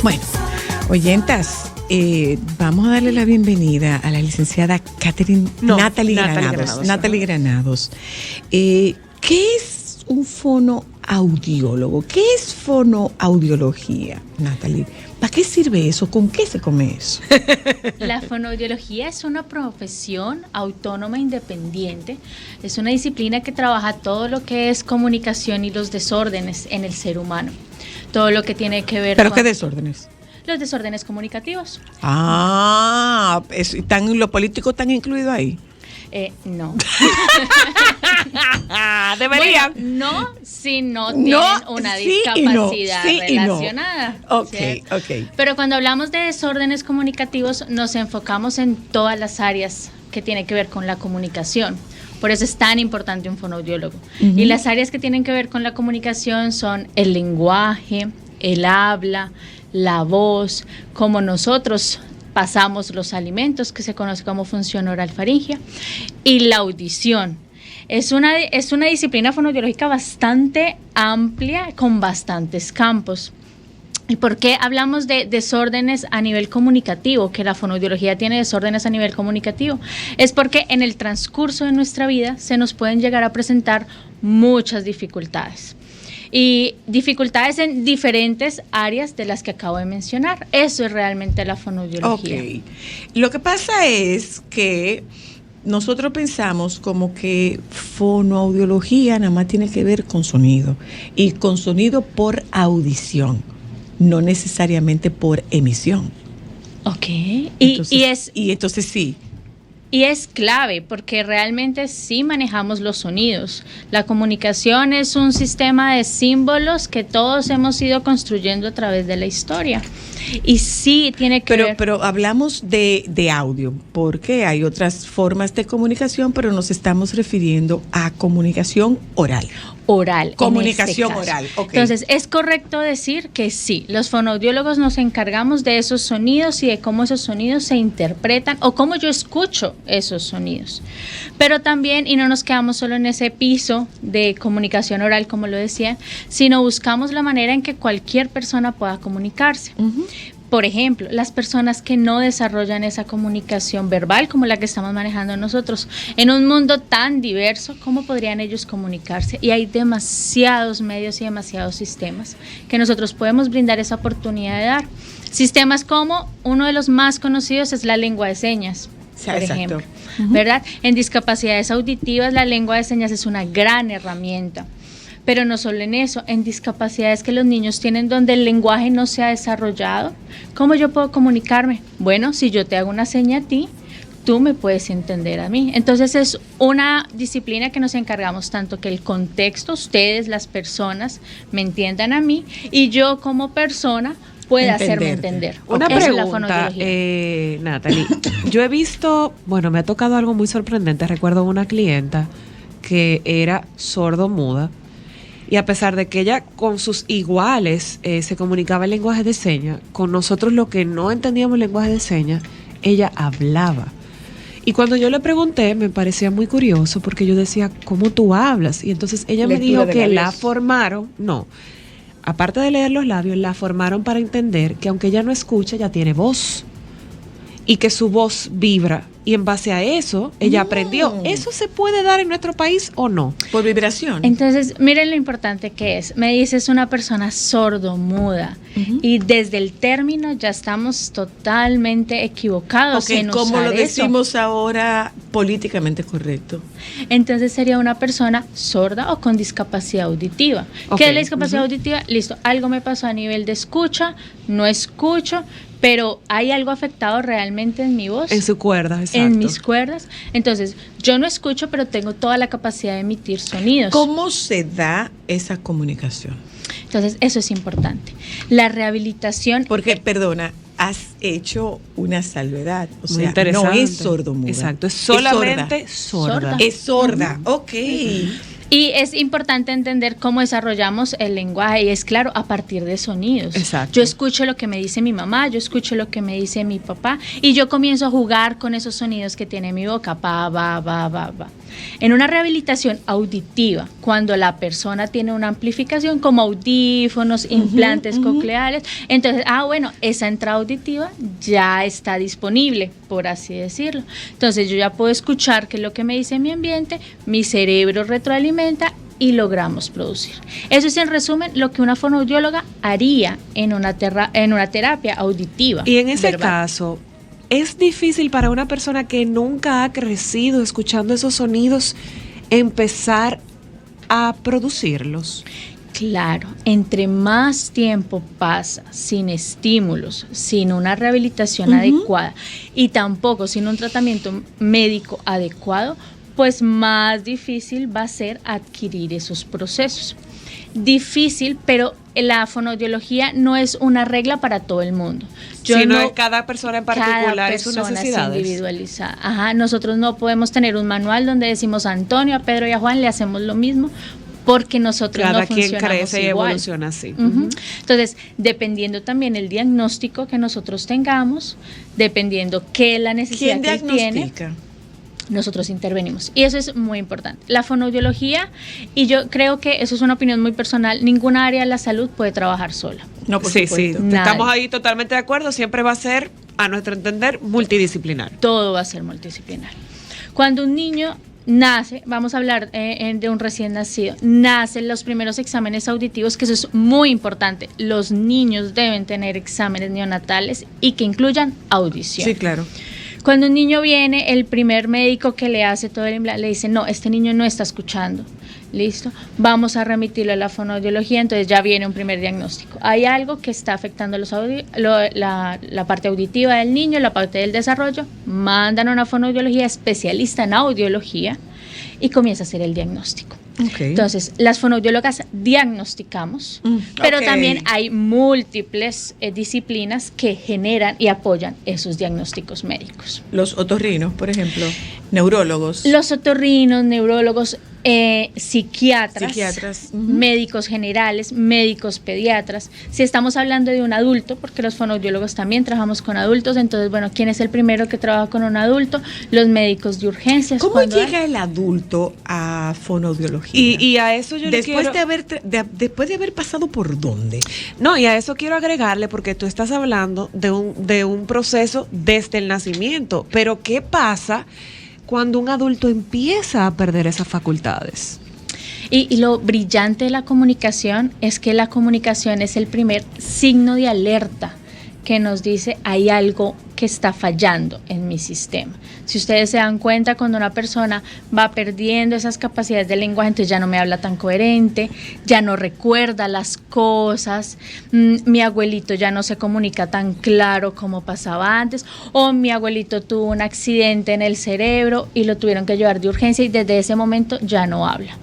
Bueno, oyentas, vamos a darle la bienvenida a la licenciada Natalie Granados. ¿Qué es un fonoaudiólogo? ¿Qué es fonoaudiología, Natalie? ¿Para qué sirve eso? ¿Con qué se come eso? La fonoaudiología es una profesión autónoma independiente. Es una disciplina que trabaja todo lo que es comunicación y los desórdenes en el ser humano. Todo lo que tiene que ver ¿Pero qué desórdenes? Los desórdenes comunicativos. ¿Los políticos están incluidos ahí? No. Deberían. Bueno, no, si no tienen una discapacidad relacionada. Ok. Pero cuando hablamos de desórdenes comunicativos, nos enfocamos en todas las áreas que tienen que ver con la comunicación. Por eso es tan importante un fonoaudiólogo. Uh-huh. Y las áreas que tienen que ver con la comunicación son el lenguaje, el habla, la voz, cómo nosotros pasamos los alimentos, que se conoce como función oral faríngea, y la audición. Es una disciplina fonoaudiológica bastante amplia, con bastantes campos. ¿Y por qué hablamos de desórdenes a nivel comunicativo? Que la fonoaudiología tiene desórdenes a nivel comunicativo. Es porque en el transcurso de nuestra vida se nos pueden llegar a presentar muchas dificultades. Y dificultades en diferentes áreas de las que acabo de mencionar. Eso es realmente la fonoaudiología. Ok. Lo que pasa es que nosotros pensamos como que fonoaudiología nada más tiene que ver con sonido. Y con sonido por audición, no necesariamente por emisión. Ok. Entonces sí. Y es clave porque realmente sí manejamos los sonidos. La comunicación es un sistema de símbolos que todos hemos ido construyendo a través de la historia. Y sí tiene que ver... Pero hablamos de audio, porque hay otras formas de comunicación, pero nos estamos refiriendo a comunicación oral. Comunicación oral. Okay. Entonces, es correcto decir que sí, los fonoaudiólogos nos encargamos de esos sonidos y de cómo esos sonidos se interpretan o cómo yo escucho esos sonidos. Pero también, y no nos quedamos solo en ese piso de comunicación oral, como lo decía, sino buscamos la manera en que cualquier persona pueda comunicarse. Uh-huh. Por ejemplo, las personas que no desarrollan esa comunicación verbal como la que estamos manejando nosotros, en un mundo tan diverso, ¿cómo podrían ellos comunicarse? Y hay demasiados medios y demasiados sistemas que nosotros podemos brindar esa oportunidad de dar. Sistemas como uno de los más conocidos es la lengua de señas, por ejemplo, ¿verdad? En discapacidades auditivas la lengua de señas es una gran herramienta. Pero no solo en eso, en discapacidades que los niños tienen donde el lenguaje no se ha desarrollado, ¿cómo yo puedo comunicarme? Bueno, si yo te hago una seña a ti, tú me puedes entender a mí. Entonces es una disciplina que nos encargamos tanto que el contexto, ustedes, las personas, me entiendan a mí y yo como persona pueda hacerme entender. Una pregunta, Natalie. Yo he visto, me ha tocado algo muy sorprendente. Recuerdo una clienta que era sordo-muda. Y a pesar de que ella con sus iguales se comunicaba en lenguaje de señas, con nosotros lo que no entendíamos el lenguaje de señas, ella hablaba. Y cuando yo le pregunté, me parecía muy curioso porque yo decía, ¿cómo tú hablas? Y entonces ella me dijo que la formaron, aparte de leer los labios, la formaron para entender que aunque ella no escucha, ella tiene voz. Y que su voz vibra. Y en base a eso, ella aprendió. ¿Eso se puede dar en nuestro país o no? Por vibración. Entonces, miren lo importante que es. Me dices una persona sordomuda. Uh-huh. Y desde el término ya estamos totalmente equivocados en usar como lo decimos eso. Ahora, políticamente correcto. Entonces sería una persona sorda o con discapacidad auditiva. ¿Qué es la discapacidad auditiva? Listo, algo me pasó a nivel de escucha, no escucho, pero ¿hay algo afectado realmente en mi voz? En su cuerda, exacto. En mis cuerdas. Entonces, yo no escucho, pero tengo toda la capacidad de emitir sonidos. ¿Cómo se da esa comunicación? Entonces, eso es importante. La rehabilitación... Porque, perdona, has hecho una salvedad. O sea, no es sordomuda. Exacto, es solamente sorda. Es sorda, ok. Y es importante entender cómo desarrollamos el lenguaje y es claro, a partir de sonidos. Exacto. Yo escucho lo que me dice mi mamá, yo escucho lo que me dice mi papá y yo comienzo a jugar con esos sonidos que tiene mi boca, pa, va, va, va, va. En una rehabilitación auditiva, cuando la persona tiene una amplificación como audífonos, implantes cocleares, entonces, bueno, esa entrada auditiva ya está disponible, por así decirlo. Entonces yo ya puedo escuchar qué es lo que me dice mi ambiente, mi cerebro retroalimenta y logramos producir. Eso es en resumen lo que una fonoaudióloga haría en una terapia auditiva. Y en ese caso, ¿es difícil para una persona que nunca ha crecido escuchando esos sonidos empezar a producirlos? Claro, entre más tiempo pasa sin estímulos, sin una rehabilitación adecuada y tampoco sin un tratamiento médico adecuado, pues más difícil va a ser adquirir esos procesos. Difícil, pero la fonoaudiología no es una regla para todo el mundo. Sino cada persona en particular y sus necesidades. Individualizada. Ajá, nosotros no podemos tener un manual donde decimos a Antonio, a Pedro y a Juan le hacemos lo mismo, porque nosotros no funcionamos igual. Cada quien crece y evoluciona así. Entonces, dependiendo también el diagnóstico que nosotros tengamos, dependiendo qué es la necesidad que tiene, nosotros intervenimos. Y eso es muy importante. La fonoaudiología, y yo creo que eso es una opinión muy personal, ninguna área de la salud puede trabajar sola. No, por supuesto. Sí, estamos ahí totalmente de acuerdo. Siempre va a ser, a nuestro entender, multidisciplinar. Todo va a ser multidisciplinar. Cuando un niño nace, vamos a hablar de un recién nacido, nacen los primeros exámenes auditivos, que eso es muy importante. Los niños deben tener exámenes neonatales y que incluyan audición. Sí, claro. Cuando un niño viene, el primer médico que le hace todo el implante le dice, no, este niño no está escuchando. Listo, vamos a remitirlo a la fonoaudiología, entonces ya viene un primer diagnóstico. Hay algo que está afectando la parte auditiva del niño, la parte del desarrollo, mandan a una fonoaudiología especialista en audiología y comienza a hacer el diagnóstico. Okay. Entonces, las fonoaudiólogas diagnosticamos, pero también hay múltiples disciplinas que generan y apoyan esos diagnósticos médicos. Los otorrinos, por ejemplo, neurólogos. Los otorrinos, neurólogos, psiquiatras, médicos generales, médicos pediatras. Si estamos hablando de un adulto, porque los fonoaudiólogos también trabajamos con adultos, entonces, bueno, ¿quién es el primero que trabaja con un adulto? Los médicos de urgencias. ¿Cómo llega el adulto a fonoaudiología? Y a eso yo después después de haber pasado por dónde. No, y a eso quiero agregarle, porque tú estás hablando de un proceso desde el nacimiento, pero ¿qué pasa cuando un adulto empieza a perder esas facultades? Y lo brillante de la comunicación es que la comunicación es el primer signo de alerta que nos dice hay algo que está fallando en mi sistema. Si ustedes se dan cuenta, cuando una persona va perdiendo esas capacidades de lenguaje, entonces ya no me habla tan coherente, ya no recuerda las cosas, mi abuelito ya no se comunica tan claro como pasaba antes, o mi abuelito tuvo un accidente en el cerebro y lo tuvieron que llevar de urgencia y desde ese momento ya no habla.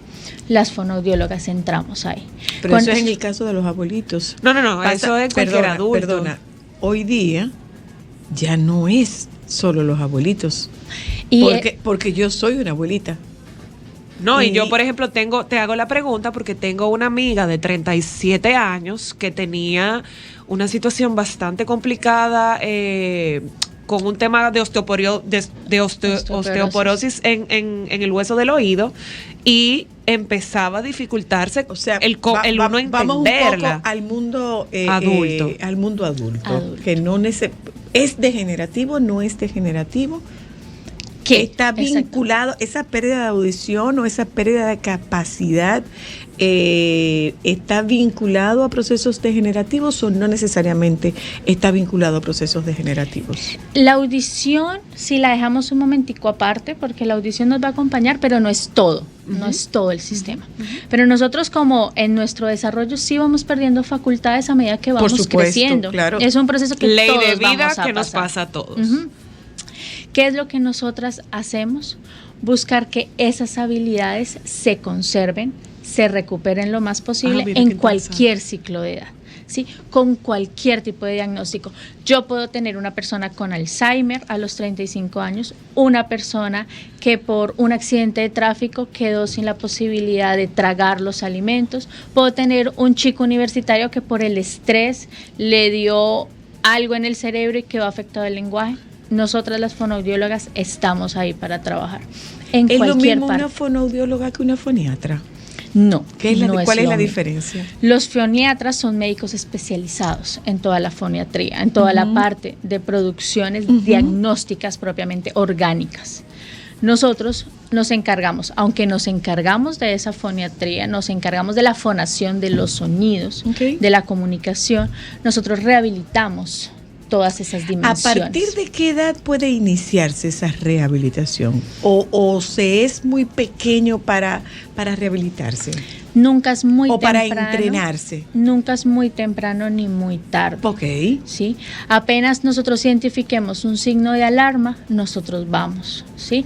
Las fonoaudiólogas entramos ahí. Pero eso es en el caso de los abuelitos. No, eso es cualquier adulto. Perdona, hoy día ya no es solo los abuelitos. Porque yo soy una abuelita. No, y yo, por ejemplo, te hago la pregunta porque tengo una amiga de 37 años que tenía una situación bastante complicada con un tema de osteoporosis en el hueso del oído y empezaba a dificultarse, o sea, el uno entenderla. Vamos un poco al mundo adulto. Al mundo adulto. Que no es degenerativo, no es degenerativo. Que está vinculado, esa pérdida de audición o esa pérdida de capacidad, ¿está vinculado a procesos degenerativos o no necesariamente está vinculado a procesos degenerativos? La audición, si la dejamos un momentico aparte, porque la audición nos va a acompañar, pero no es todo, no es todo el sistema. Pero nosotros, como en nuestro desarrollo sí vamos perdiendo facultades a medida que vamos creciendo. Claro. Es un proceso que ley todos de vida vamos a que pasar. nos pasa a todos. ¿Qué es lo que nosotras hacemos? Buscar que esas habilidades se conserven, se recuperen lo más posible en cualquier ciclo de edad. ¿sí? Con cualquier tipo de diagnóstico. Yo puedo tener una persona con Alzheimer a los 35 años, una persona que por un accidente de tráfico quedó sin la posibilidad de tragar los alimentos, puedo tener un chico universitario que por el estrés le dio algo en el cerebro y quedó afectado el lenguaje. Nosotras las fonoaudiólogas estamos ahí para trabajar en cualquier parte. ¿Es lo mismo una fonoaudióloga que una foniatra? No. ¿Cuál es la diferencia? Los foniatras son médicos especializados en toda la foniatría, en toda la parte de producciones diagnósticas propiamente orgánicas. Nosotros nos encargamos, aunque nos encargamos de esa foniatría, nos encargamos de la fonación de los sonidos, de la comunicación, nosotros rehabilitamos todas esas dimensiones. ¿A partir de qué edad puede iniciarse esa rehabilitación? ¿O se es muy pequeño para rehabilitarse? Nunca es muy temprano. ¿O para entrenarse? Nunca es muy temprano ni muy tarde. Ok. ¿Sí? Apenas nosotros identifiquemos un signo de alarma, nosotros vamos. ¿Sí?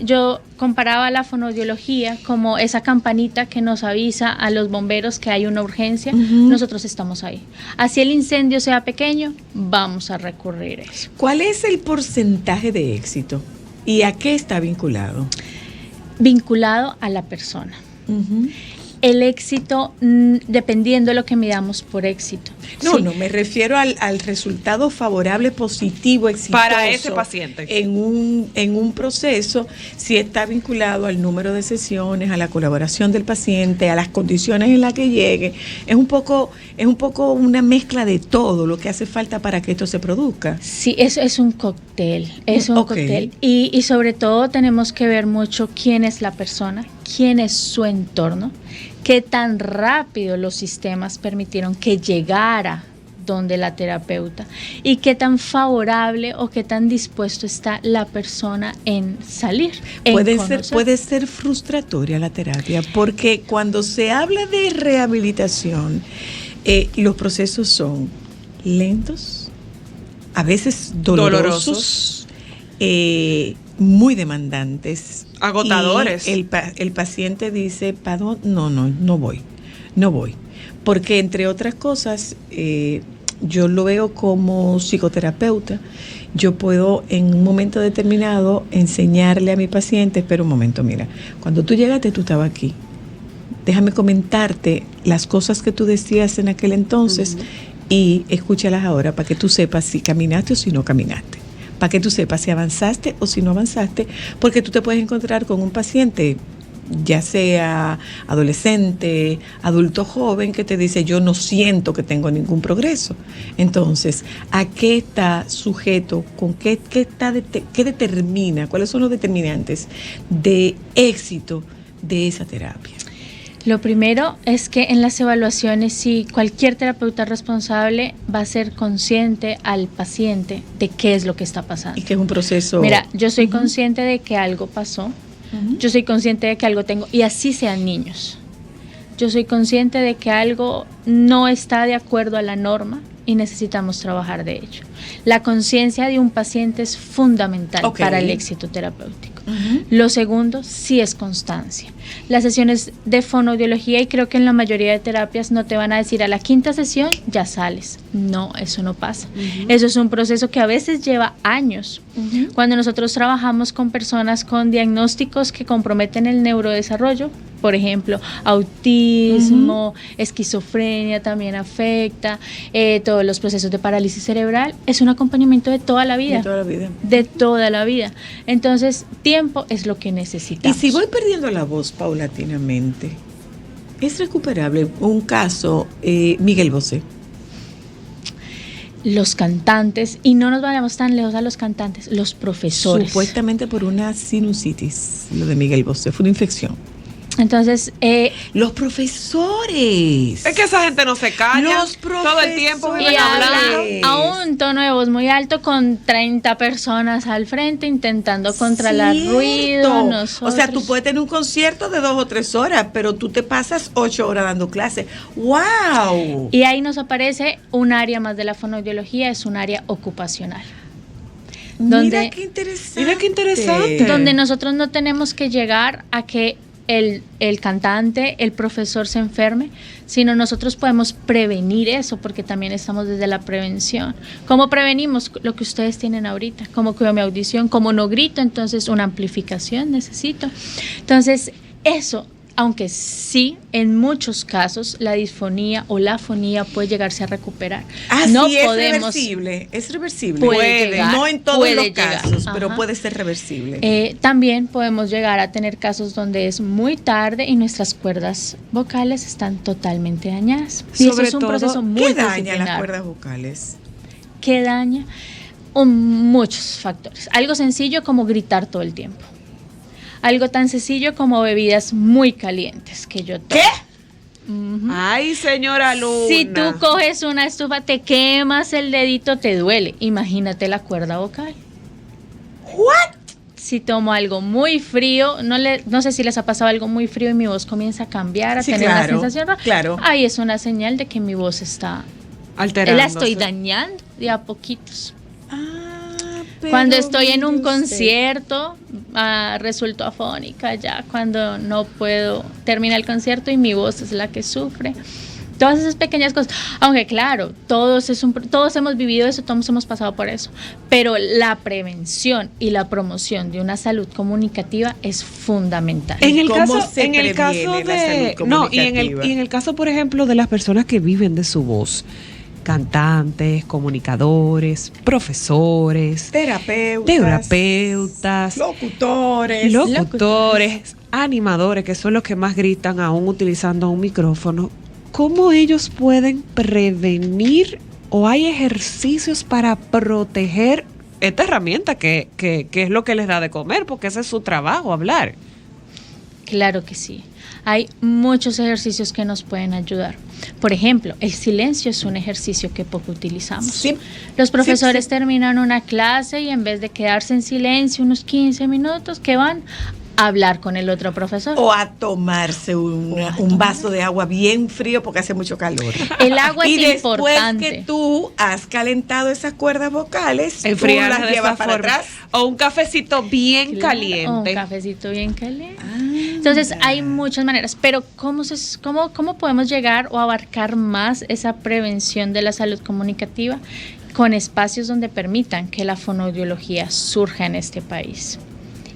Yo comparaba la fonoaudiología como esa campanita que nos avisa a los bomberos que hay una urgencia. Nosotros estamos ahí. Así el incendio sea pequeño, vamos a recurrir a eso. ¿Cuál es el porcentaje de éxito? ¿Y a qué está vinculado? Vinculado a la persona. El éxito, dependiendo de lo que midamos por éxito. No, me refiero al resultado favorable, positivo, exitoso. Para ese paciente. En un proceso, si está vinculado al número de sesiones, a la colaboración del paciente, a las condiciones en las que llegue. Es un poco una mezcla de todo lo que hace falta para que esto se produzca. Sí, es un cóctel. Es un cóctel. Y sobre todo tenemos que ver mucho quién es la persona, quién es su entorno, qué tan rápido los sistemas permitieron que llegara donde la terapeuta y qué tan favorable o qué tan dispuesto está la persona en salir. Puede ser frustratoria la terapia, porque cuando se habla de rehabilitación, los procesos son lentos, a veces dolorosos. Muy demandantes, agotadores. Y el paciente dice, perdón, no voy, porque entre otras cosas, yo lo veo como psicoterapeuta. Yo puedo en un momento determinado enseñarle a mi paciente, pero un momento, mira, cuando tú llegaste tú estabas aquí, déjame comentarte las cosas que tú decías en aquel entonces y escúchalas ahora para que tú sepas si caminaste o si no caminaste, para que tú sepas si avanzaste o si no avanzaste, porque tú te puedes encontrar con un paciente, ya sea adolescente, adulto joven, que te dice, yo no siento que tengo ningún progreso. Entonces, ¿a qué está sujeto? ¿Con qué determina? ¿Cuáles son los determinantes de éxito de esa terapia? Lo primero es que en las evaluaciones, si cualquier terapeuta responsable va a ser consciente al paciente de qué es lo que está pasando. Y que es un proceso... Mira, yo soy consciente de que algo pasó, yo soy consciente de que algo tengo, y así sean niños. Yo soy consciente de que algo no está de acuerdo a la norma y necesitamos trabajar de ello. La conciencia de un paciente es fundamental para el éxito terapéutico. Lo segundo, sí es constancia. Las sesiones de fonoaudiología, y creo que en la mayoría de terapias no te van a decir a la quinta sesión ya sales. No, eso no pasa. Eso es un proceso que a veces lleva años. Cuando nosotros trabajamos con personas con diagnósticos que comprometen el neurodesarrollo, por ejemplo, autismo, esquizofrenia también afecta, todos los procesos de parálisis cerebral, es un acompañamiento de toda la vida. De toda la vida. De toda la vida. Entonces, tiempo es lo que necesitamos. Y si voy perdiendo la voz paulatinamente, ¿es recuperable? Un caso, Miguel Bosé. Los cantantes, y no nos vayamos tan lejos a los cantantes, los profesores. Supuestamente por una sinusitis, lo de Miguel Bosé, fue una infección. Entonces, los profesores. Es que esa gente no se calla. Los profesores. Todo el tiempo viven y hablando. a un tono de voz muy alto con 30 personas al frente intentando controlar ruido. O sea, tú puedes tener un concierto de 2 o 3 horas, pero tú te pasas 8 horas dando clases. ¡Wow! Y ahí nos aparece un área más de la fonoaudiología, es un área ocupacional. Mira qué interesante. Mira qué interesante. Donde nosotros no tenemos que llegar a que el cantante, el profesor se enferme, sino nosotros podemos prevenir eso, porque también estamos desde la prevención. ¿Cómo prevenimos lo que ustedes tienen ahorita? ¿Cómo cuido mi audición? ¿Cómo no grito? Entonces una amplificación necesito. Entonces eso, aunque sí, en muchos casos la disfonía o la fonía puede llegarse a recuperar. No sí, podemos, es reversible. Puede llegar, no en todos los casos, pero puede ser reversible. También podemos llegar a tener casos donde es muy tarde y nuestras cuerdas vocales están totalmente dañadas. Y sobre eso es un todo, proceso muy ¿qué daña las cuerdas vocales? ¿Qué daña? Muchos factores. Algo sencillo como gritar todo el tiempo. Algo tan sencillo como bebidas muy calientes que yo tomo. ¿Qué? Ay, señora Luna. Si tú coges una estufa, te quemas el dedito, te duele. Imagínate la cuerda vocal. ¿What? Si tomo algo muy frío, no sé si les ha pasado algo muy frío y mi voz comienza a cambiar, a tener una sensación rara. Claro. Ahí es una señal de que mi voz está alterando. La estoy dañando de a poquitos. Cuando estoy en un concierto, resulto afónica ya, cuando no puedo terminar el concierto y mi voz es la que sufre. Todas esas pequeñas cosas, aunque claro, todos hemos vivido eso, todos hemos pasado por eso, pero la prevención y la promoción de una salud comunicativa es fundamental. En el caso, por ejemplo, de las personas que viven de su voz, cantantes, comunicadores, profesores, terapeutas, locutores, animadores, que son los que más gritan aún utilizando un micrófono. ¿Cómo ellos pueden prevenir o hay ejercicios para proteger esta herramienta que es lo que les da de comer? Porque ese es su trabajo, hablar. Claro que sí. Hay muchos ejercicios que nos pueden ayudar. Por ejemplo, el silencio es un ejercicio que poco utilizamos. Sí. Los profesores terminan una clase y en vez de quedarse en silencio unos 15 minutos, ¿qué van? A hablar con el otro profesor. O a tomarse un vaso de agua bien frío porque hace mucho calor. El agua es importante. Y después que tú has calentado esas cuerdas vocales, enfriarlas tú las llevas para atrás. O un cafecito bien caliente. O un cafecito bien caliente. Entonces hay muchas maneras, pero ¿cómo podemos llegar o abarcar más esa prevención de la salud comunicativa con espacios donde permitan que la fonoaudiología surja en este país?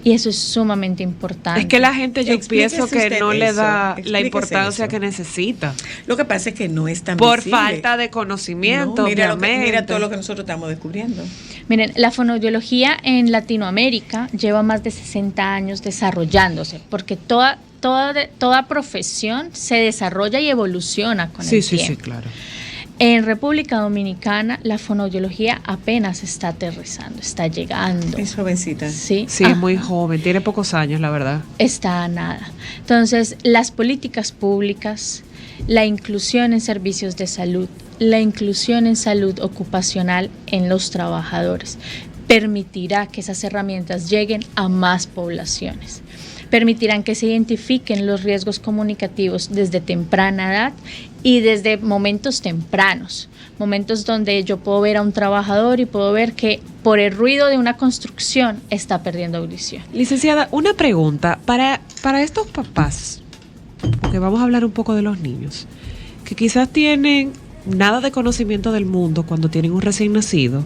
Y eso es sumamente importante. Es que la gente, yo pienso que no le da la importancia que necesita. Lo que pasa es que no es tan por visible. Falta de conocimiento, mira todo lo que nosotros estamos descubriendo. Miren, la fonoaudiología en Latinoamérica lleva más de 60 años desarrollándose, porque toda profesión se desarrolla y evoluciona con el tiempo. Sí, claro. En República Dominicana la fonoaudiología apenas está aterrizando, está llegando. Es jovencita. Sí, es muy joven, tiene pocos años, la verdad. Está a nada. Entonces, las políticas públicas, la inclusión en servicios de salud, la inclusión en salud ocupacional en los trabajadores, permitirá que esas herramientas lleguen a más poblaciones. Permitirán que se identifiquen los riesgos comunicativos desde temprana edad y desde momentos tempranos, momentos donde yo puedo ver a un trabajador y puedo ver que por el ruido de una construcción está perdiendo audición. Licenciada, una pregunta para estos papás, porque vamos a hablar un poco de los niños, que quizás tienen nada de conocimiento del mundo cuando tienen un recién nacido,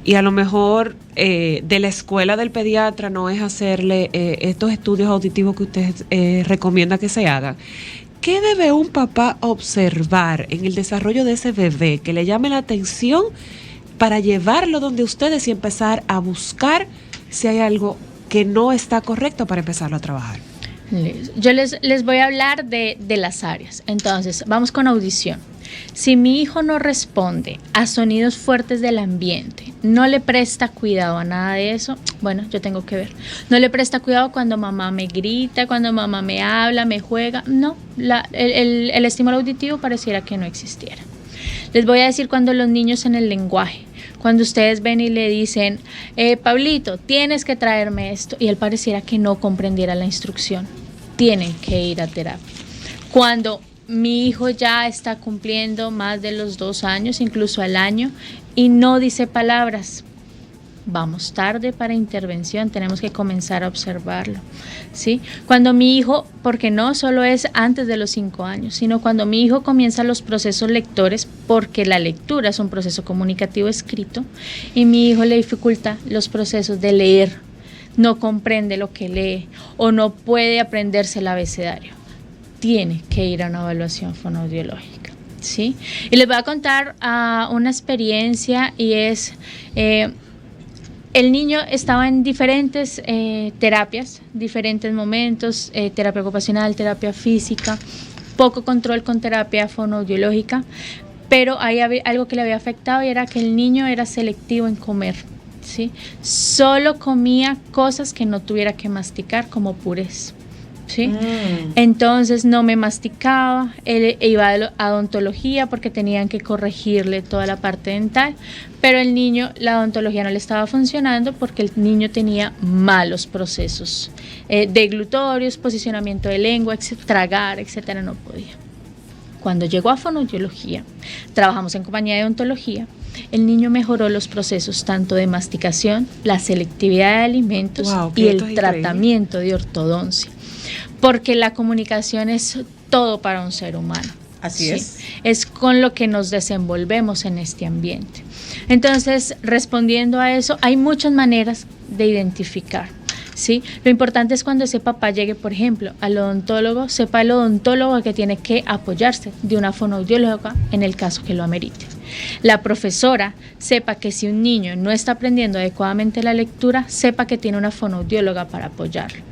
y a lo mejor de la escuela del pediatra no es hacerle estos estudios auditivos que usted recomienda que se hagan. ¿Qué debe un papá observar en el desarrollo de ese bebé que le llame la atención para llevarlo donde ustedes y empezar a buscar si hay algo que no está correcto para empezarlo a trabajar? Yo les voy a hablar de las áreas. Entonces, vamos con audición. Si mi hijo no responde a sonidos fuertes del ambiente, no le presta cuidado a nada de eso, bueno, yo tengo que ver. No le presta cuidado cuando mamá me grita, cuando mamá me habla, me juega. No, el estímulo auditivo pareciera que no existiera. Les voy a decir cuando los niños en el lenguaje, cuando ustedes ven y le dicen, Pablito, tienes que traerme esto, y él pareciera que no comprendiera la instrucción, tienen que ir a terapia. Cuando mi hijo ya está cumpliendo más de los 2 años, incluso al año, y no dice palabras, vamos tarde para intervención, tenemos que comenzar a observarlo, ¿sí? Cuando mi hijo, porque no solo es antes de los 5 años, sino cuando mi hijo comienza los procesos lectores, porque la lectura es un proceso comunicativo escrito, y mi hijo le dificulta los procesos de leer, no comprende lo que lee o no puede aprenderse el abecedario, tiene que ir a una evaluación fonoaudiológica, ¿sí? Y les voy a contar una experiencia, y es, el niño estaba en diferentes terapias, diferentes momentos, terapia ocupacional, terapia física, poco control con terapia fonoaudiológica, pero hay algo que le había afectado, y era que el niño era selectivo en comer, ¿sí? Solo comía cosas que no tuviera que masticar, como purés, ¿sí? Entonces no me masticaba, él iba a odontología porque tenían que corregirle toda la parte dental, pero el niño, la odontología no le estaba funcionando porque el niño tenía malos procesos deglutorios, posicionamiento de lengua, tragar, etcétera, no podía. Cuando llegó a fonoaudiología, trabajamos en compañía de odontología, el niño mejoró los procesos tanto de masticación, la selectividad de alimentos y el tratamiento de ortodoncia. Porque la comunicación es todo para un ser humano. Así es. Es con lo que nos desenvolvemos en este ambiente. Entonces, respondiendo a eso, hay muchas maneras de identificar, ¿sí? Lo importante es cuando ese papá llegue, por ejemplo, al odontólogo, sepa el odontólogo que tiene que apoyarse de una fonoaudióloga en el caso que lo amerite. La profesora sepa que si un niño no está aprendiendo adecuadamente la lectura, sepa que tiene una fonoaudióloga para apoyarlo.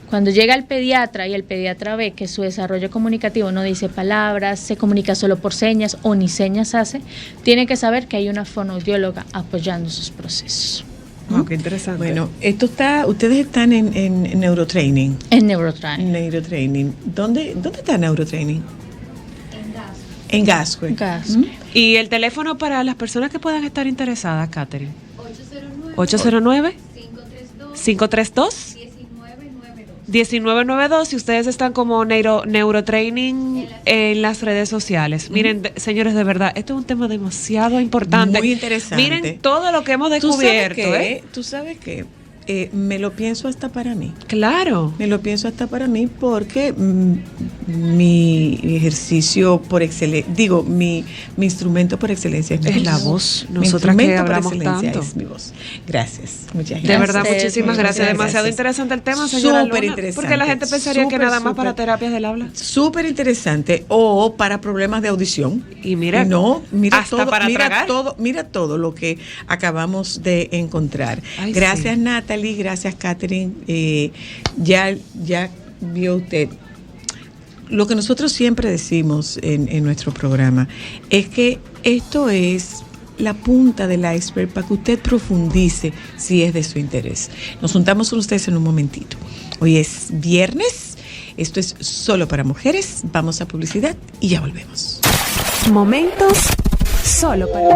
Cuando llega el pediatra y el pediatra ve que su desarrollo comunicativo no dice palabras, se comunica solo por señas o ni señas hace, tiene que saber que hay una fonoaudióloga apoyando sus procesos. Wow, qué interesante. Bueno, ustedes están en Neurotraining. En Neurotraining. Neurotraining. ¿Dónde está Neurotraining? En Gascue. ¿Y el teléfono para las personas que puedan estar interesadas, Catherine? 809 532 1992. Si ustedes están como Neurotraining en las redes sociales. Miren, señores, de verdad, esto es un tema demasiado importante. Muy interesante. Miren todo lo que hemos descubierto. ¿Tú sabes qué? Me lo pienso hasta para mí. Claro. Me lo pienso hasta para mí porque mi ejercicio por excelencia, mi instrumento por excelencia es mi voz. La voz. Nosotras que hablamos tanto. Es mi voz. Gracias. Muchas gracias. De verdad, muchísimas gracias. Demasiado interesante el tema, señora Luna. Súper interesante. Porque la gente pensaría que nada más para terapias del habla. Súper interesante. O para problemas de audición. Y mira, mira hasta para tragar. Mira todo lo que acabamos de encontrar. Ay, gracias, sí. Natalie. Gracias, Catherine. Ya vio usted. Lo que nosotros siempre decimos en nuestro programa es que esto es la punta del iceberg para que usted profundice si es de su interés. Nos juntamos con ustedes en un momentito. Hoy es viernes. Esto es Solo para Mujeres. Vamos a publicidad y ya volvemos. Momentos solo para